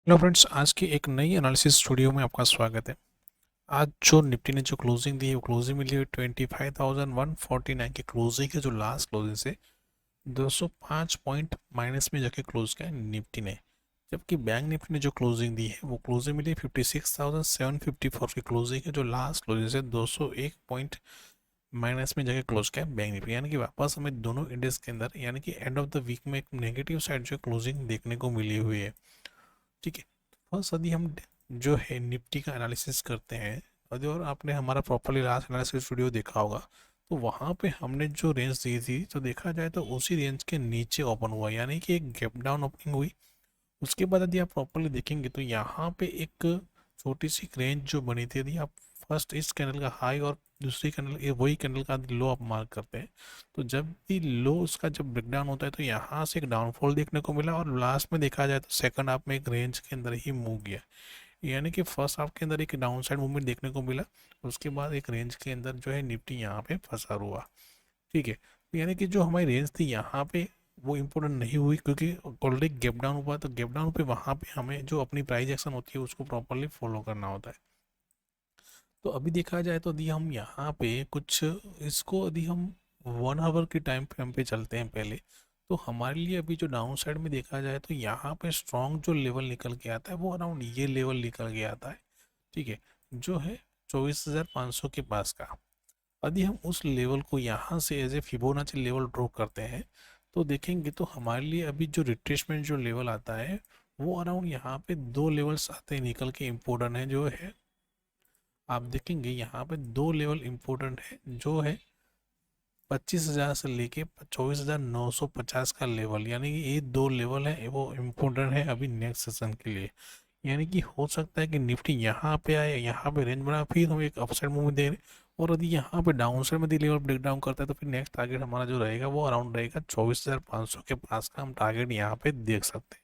Hello friends, आज की एक नई एनालिसिस स्टूडियो में आपका स्वागत है। आज जो निफ्टी ने जो क्लोजिंग दी है वो क्लोजिंग मिली हुई 25,149 की क्लोजिंग है। जो लास्ट क्लोजिंग से 205 पॉइंट माइनस में जाके क्लोज किया है निफ्टी ने। जबकि बैंक निफ्टी ने जो क्लोजिंग दी है वो क्लोजिंग मिली 56,754 की क्लोजिंग है। जो लास्ट क्लोजिंग से 201 पॉइंट माइनस में जाके क्लोज किया है बैंक निफ्टी। यानी कि वापस हमें दोनों इंडेक्स के अंदर यानी कि एंड ऑफ द वीक में एक नेगेटिव साइड जो क्लोजिंग देखने को मिली हुई है। ठीक है, फर्स्ट यदि हम जो है निफ्टी का एनालिसिस करते हैं, और आपने हमारा प्रॉपरली लास्ट एनालिसिस वीडियो देखा होगा, तो वहाँ पे हमने जो रेंज दी थी तो देखा जाए तो उसी रेंज के नीचे ओपन हुआ, यानी कि एक गैप डाउन ओपनिंग हुई। उसके बाद यदि आप प्रॉपरली देखेंगे तो यहाँ पे एक छोटी सी रेंज जो बनी थी, यदि आप फर्स्ट इस कैंडल का हाई और दूसरी कैंडल ये वही कैंडल का लो आप मार्क करते हैं, तो जब भी लो उसका जब ब्रेकडाउन होता है तो यहाँ से एक डाउनफॉल देखने को मिला और लास्ट में देखा जाए तो सेकंड हाफ में एक रेंज के अंदर ही मूव किया। यानी कि फर्स्ट हाफ के अंदर एक डाउन साइड मूवमेंट देखने को मिला, उसके बाद एक रेंज के अंदर जो है निफ्टी यहाँ पे फंसा हुआ। ठीक है, तो यानी कि जो हमारी रेंज थी यहाँ पे वो इम्पोर्टेंट नहीं हुई, क्योंकि ऑलरेडी गैप डाउन हुआ, तो गैप डाउन पे वहाँ पे हमें जो अपनी प्राइस एक्शन होती है उसको प्रॉपरली फॉलो करना होता है। तो अभी देखा जाए तो यदि हम यहाँ पे कुछ इसको यदि हम 1 आवर की टाइम फ्रेम पे चलते हैं पहले, तो हमारे लिए अभी जो डाउन साइड में देखा जाए तो यहाँ पे स्ट्रॉन्ग जो लेवल निकल के आता है वो अराउंड ये लेवल निकल के आता है। ठीक है, जो है 24,500 के पास का। यदि हम उस लेवल को यहाँ से as a Fibonacci level draw करते हैं तो देखेंगे तो हमारे लिए अभी जो रिट्रेसमेंट जो लेवल आता है वो अराउंड यहाँ पे दो लेवल्स आते हैं निकल के इम्पोर्टेंट है। जो है आप देखेंगे यहाँ पे दो लेवल इम्पोर्टेंट है, जो है 25,000 से लेके 24,950 का लेवल, यानी कि ये दो लेवल है वो इम्पोर्टेंट है अभी नेक्स्ट सेशन के लिए। यानी कि हो सकता है कि निफ्टी यहाँ पे आए, यहाँ पे रेंज बना, फिर हम एक अपसाइड मूव दे रहे, और यदि यहाँ पे डाउन साइड में यदि लेवल ब्रेक डाउन करता है तो फिर नेक्स्ट टारगेट हमारा जो रहेगा वो अराउंड रहेगा 24,500 के पास का हम टारगेट यहाँ पे देख सकते हैं।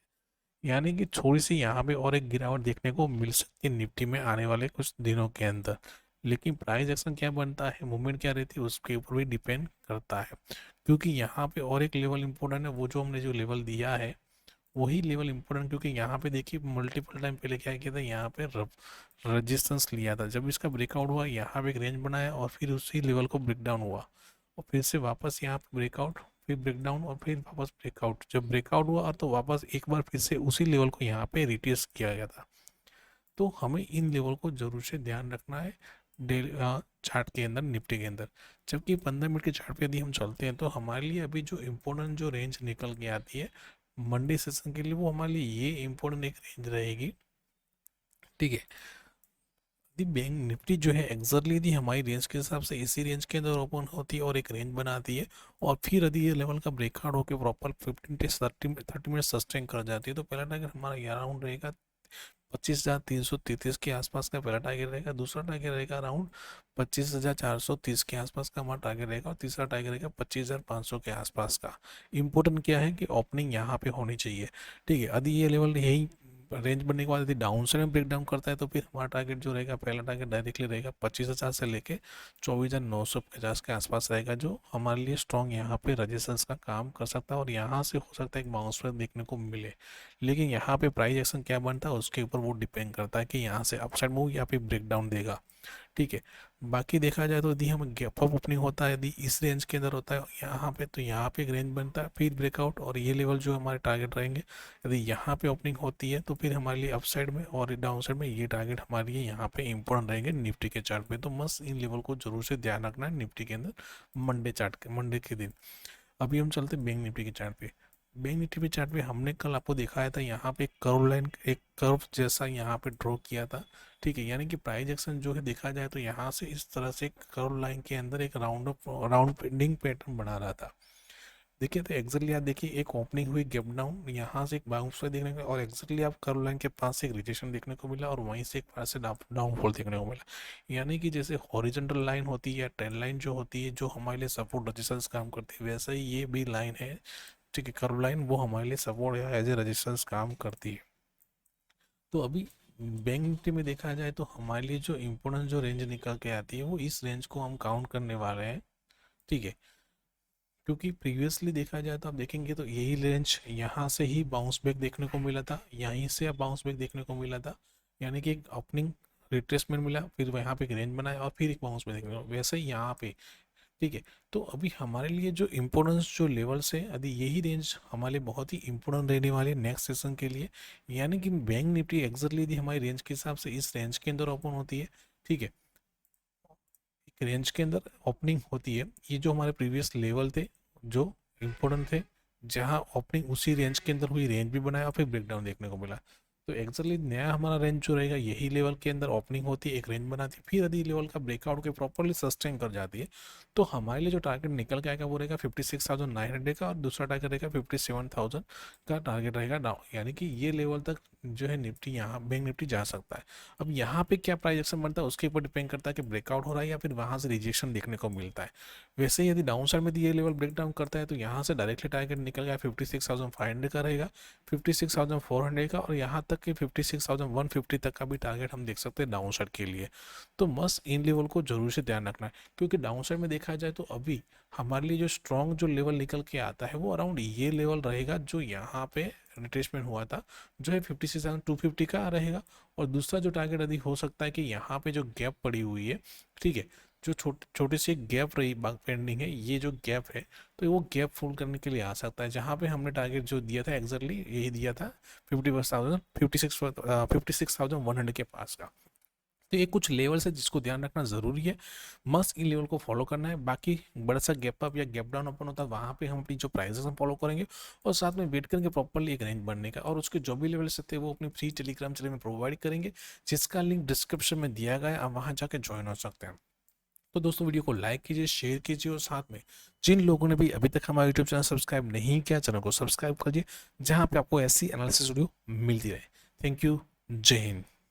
यानी कि थोड़ी सी यहाँ पे और एक गिरावट देखने को मिल सकती है निफ्टी में आने वाले कुछ दिनों के अंदर। लेकिन प्राइस एक्शन क्या बनता है, मूवमेंट क्या रहती है, उसके ऊपर भी डिपेंड करता है। क्योंकि यहाँ पे और एक लेवल इंपॉर्टेंट है, वो जो हमने जो लेवल दिया है वही लेवल इंपॉर्टेंट, क्योंकि यहाँ पे देखिए मल्टीपल टाइम पहले क्या किया था, यहाँ पे रजिस्टेंस लिया था, जब इसका ब्रेकआउट हुआ यहाँ पे एक रेंज बनाया और फिर उसी लेवल को ब्रेक डाउन हुआ और फिर से वापस यहाँ पे ब्रेकआउट, फिर ब्रेकडाउन और फिर वापस ब्रेकआउट। जब ब्रेकआउट हुआ और तो वापस एक बार फिर से उसी लेवल को यहाँ पे रिटेस्ट किया गया था। तो हमें इन लेवल को जरूर से ध्यान रखना है डेली चार्ट के अंदर, निफ्टी के अंदर। जबकि 15 मिनट के चार्ट पे यदि हम चलते हैं तो हमारे लिए अभी जो इम्पोर्टेंट जो रेंज निकल के आती है मंडे सेशन के लिए, वो हमारे लिए ये इम्पोर्टेंट एक रेंज रहेगी। ठीक है, यदि बैंक निफ्टी जो है एग्जैक्टली यदि हमारी रेंज के हिसाब से इसी रेंज के अंदर ओपन होती है और एक रेंज बनाती है, और फिर यदि ये लेवल का ब्रेकआउट होकर प्रॉपर 15 से 30 मिनट सस्टेन कर जाती है, तो पहला टारगेट हमारा ये राउंड रहेगा 25,333 के आसपास का पहला टारगेट रहेगा। दूसरा टारगेट रहेगा अराउंड 25,430 के आसपास का हमारा टारगेट रहेगा, और तीसरा टारगेट रहेगा 25,500 के आसपास का। इंपॉर्टेंट क्या है कि ओपनिंग यहाँ पे होनी चाहिए। ठीक है, यदि ये लेवल यही रेंज बनने के बाद यदि डाउन साइड में ब्रेक डाउन करता है तो फिर हमारा टारगेट जो रहेगा, पहला टारगेट डायरेक्टली रहेगा 25,000 से लेके 24,950 के आसपास रहेगा, जो हमारे लिए स्ट्रॉन्ग यहाँ पे रजिस्टेंस का काम कर सकता है और यहाँ से हो सकता है एक बाउंस बैक देखने को मिले। लेकिन यहाँ पे प्राइस एक्शन क्या बनता है उसके ऊपर वो डिपेंड करता है कि यहाँ से अपसाइड मूव या फिर ब्रेक डाउन देगा। ठीक है, बाकी देखा जाए तो यदि हम गैप अप ओपनिंग होता है, यदि इस रेंज के अंदर होता है यहाँ पे, तो यहाँ पे एक रेंज बनता है, फिर ब्रेकआउट और ये लेवल जो हमारे टारगेट रहेंगे। यदि यहाँ पे ओपनिंग होती है तो फिर हमारे लिए अपसाइड में और डाउन साइड में ये टारगेट हमारे लिए यहाँ पे इंपॉर्टेंट रहेंगे निफ्टी के चार्ट पे। तो मस्त इन लेवल को जरूर से ध्यान रखना है निफ्टी के अंदर मंडे के दिन। अभी हम चलते बैंक निफ्टी के चार्ट पे। बैंक निफ्टी पे चार्ट पे हमने कल आपको दिखाया था, यहाँ पे एक कर्व लाइन, एक कर्व जैसा यहाँ पे ड्रॉ किया था। ठीक है, यानी कि प्राइस एक्शन जो है देखा जाए तो यहाँ से इस तरह से कर्व लाइन के अंदर एक राउंड पेंडिंग पैटर्न बना रहा था। देखिए तो एग्जैक्टली आप देखिए एक ओपनिंग हुई गैप डाउन, यहाँ से एक बाउंस देखने को, और एग्जैक्टली आप कर्व लाइन के पास से एक रिजेक्शन देखने को मिला और वहीं से एक पास से डाउनफॉल देखने को मिला। यानी कि जैसे हॉरिजॉन्टल लाइन होती है या ट्रेंड लाइन जो होती है जो हमारे लिए सपोर्ट रेजिस्टेंस काम करती है, वैसा ही ये भी लाइन है। ठीक है, कर्व लाइन वो हमारे लिए सपोर्ट या एज ए रेजिस्टेंस काम करती है। तो अभी बैंक निफ्टी में देखा जाए तो हमारे लिए जो इम्पोर्टेंट जो रेंज निकल के आती है वो इस रेंज को हम काउंट करने वाले हैं। ठीक है, क्योंकि प्रीवियसली देखा जाए तो आप देखेंगे तो यही रेंज यहाँ से ही बाउंस बैक देखने को मिला था, यहीं से अब बाउंस बैक देखने को मिला था, यानी कि एक ओपनिंग रिट्रेसमेंट मिला, फिर यहाँ पे एक रेंज बनाया और फिर एक बाउंस बैक देखने को, वैसे ही यहाँ पे। ठीक है, तो अभी हमारे लिए जो इम्पोर्टेंस जो लेवल्स है, अभी यही रेंज हमारे लिए बहुत ही इंपॉर्टेंट रहने वाली है नेक्स्ट सेशन के लिए। यानी कि बैंक निफ्टी एग्जैक्टली यदि हमारी रेंज के हिसाब से इस रेंज के अंदर ओपन होती है, ठीक है, एक रेंज के अंदर ओपनिंग होती है, ये जो हमारे प्रीवियस लेवल थे जो इम्पोर्टेंट थे, जहाँ ओपनिंग उसी रेंज के अंदर हुई, रेंज भी बनाया और फिर ब्रेकडाउन देखने को मिला। तो एक्चुअली नया हमारा रेंज जो रहेगा यही लेवल के अंदर ओपनिंग होती है, एक रेंज बनाती है, फिर यदि लेवल का ब्रेकआउट के प्रॉपरली सस्टेन कर जाती है तो हमारे लिए जो टारगेट निकल के आएगा वो रहेगा 56,900 का, और दूसरा टारगेट रहेगा 57,000 का टारगेट रहेगा डाउन, यानी कि ये लेवल तक जो है निफ्टी, यहाँ बैंक निफ्टी जा सकता है। अब यहाँ पे क्या प्राइस एक्शन बनता है उसके ऊपर डिपेंड करता है कि ब्रेकआउट हो रहा है या फिर वहाँ से रिजेक्शन देखने को मिलता है। वैसे ही यदि डाउन साइड में ये लेवल ब्रेकडाउन करता है तो यहाँ से डायरेक्टली टारगेट निकल गया 56,500 का रहेगा, 56,400 का, और यहाँ तक कि 56,150 तक का भी टारगेट हम देख सकते हैं डाउन साइड के लिए। तो मस्त इन लेवल को जरूर से ध्यान रखना है, क्योंकि डाउन साइड में देखा जाए तो अभी हमारे लिए जो स्ट्रॉन्ग जो लेवल निकल के आता है वो अराउंड ये लेवल रहेगा जो यहाँ पे रिट्रेसमेंट हुआ था, जो है 56,250 का रहेगा। और दूसरा जो टारगेट यदि हो सकता है कि यहाँ पे जो गैप पड़ी हुई है, ठीक है, जो छोटी सी गैप रही पेंडिंग है, ये जो गैप है तो वो गैप फुल करने के लिए आ सकता है, जहाँ पे हमने टारगेट जो दिया था एग्जैक्टली यही दिया था 56,100 के पास का। तो ये कुछ लेवल्स है जिसको ध्यान रखना जरूरी है, मस्त इन लेवल को फॉलो करना है। बाकी बड़ा सा गैप अप या गैप डाउन ओपन होता है वहाँ पे हम अपनी जो प्राइसेस हम फॉलो करेंगे, और साथ में वेट करेंगे प्रॉपरली एक रेंज बनने का, और उसके जो भी लेवल्स थे वो अपनी फ्री टेलीग्राम चैनल में प्रोवाइड करेंगे, जिसका लिंक डिस्क्रिप्शन में दिया गया है, आप वहाँ जाके ज्वाइन हो सकते हैं। तो दोस्तों वीडियो को लाइक कीजिए, शेयर कीजिए, और साथ में जिन लोगों ने भी अभी तक हमारा यूट्यूब चैनल सब्सक्राइब नहीं किया, चैनल को सब्सक्राइब करिए, जहाँ पे आपको ऐसी एनालिसिस वीडियो मिलती रहे। थैंक यू, जय हिंद।